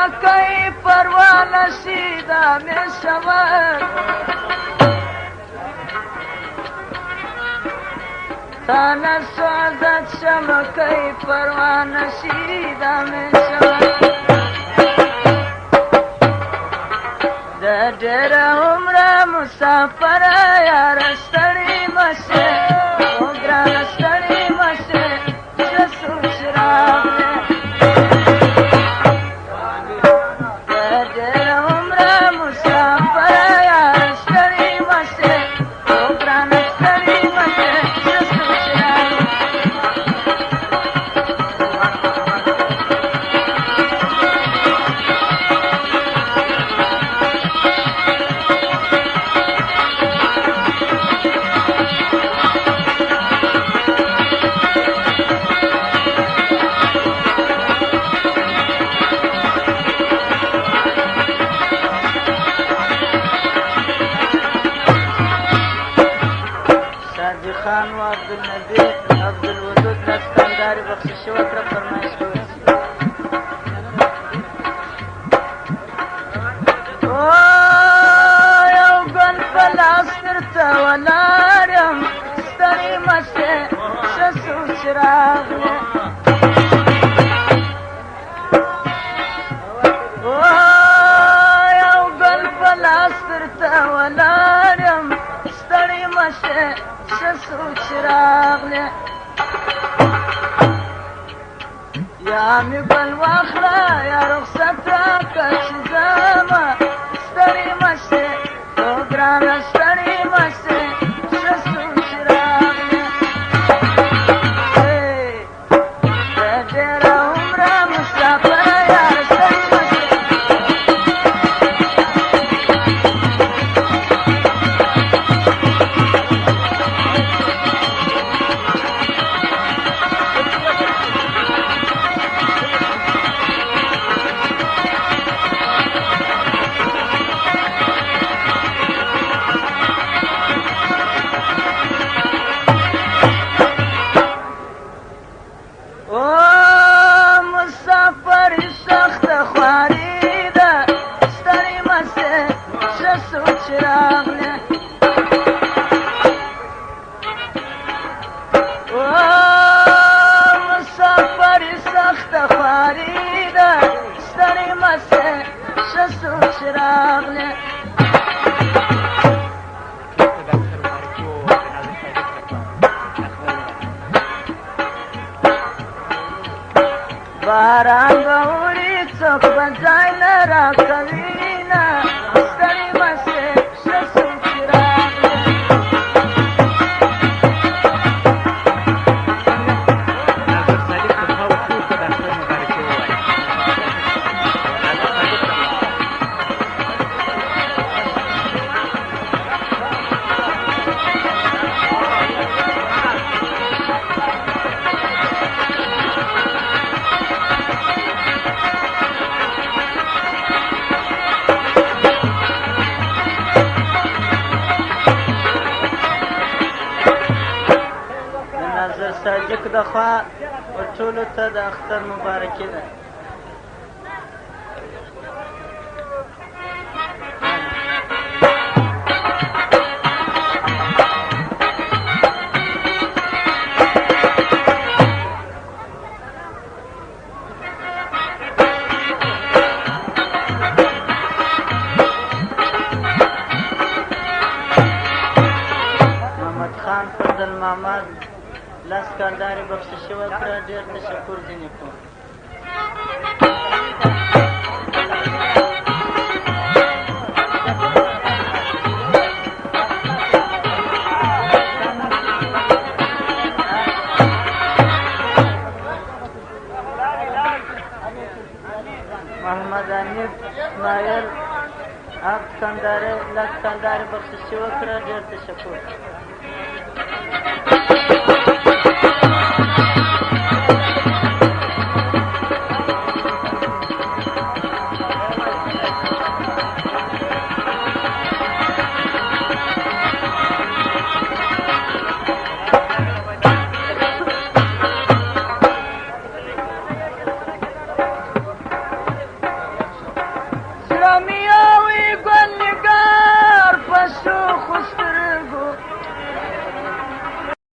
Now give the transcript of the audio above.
شمکی پروانه شیده می شود تانه سوزد شمکی پروانه شیده می شود ده ډېر عمره مسافر یاره ستړی مشه او ګرانه ستړی مشه څه سوچ راغلی ده ډېر عمره مسافر یاره ستړی مشه او ګرانه ستړی مشه څه سوچ راغلی خان و عبدالنبی عبدالودود لسکنداری بخشش وکړه فرمایش کوي یو ګل په لاس درته ولاړ یم ستړی مه شې ښه سوچ راغلی یو ګل په لاس درته ولاړ یم ستړی مه شې ښه سوچ راغلی یا مې بل واخله یا رخصت راکړه چې ځمه ستړی مه شې او ګرانه ستړی مه شې ښه سوچ راغلی د ډېره عمره مسافره یاره ستړی مه شې باران به وړي څوک به ځای نه راکوینه ستړی مه شې ښه سوچ راغلی ساجک د خوا ټولو ته د اختر مبارکي ده محمد خان فضل محمد لسکنداری بخششي وکړه ډېر تشکر ځینې کوم محمد حنیف اسماعیل لسکنداری بخششي وکړه ډېر تشکر يومي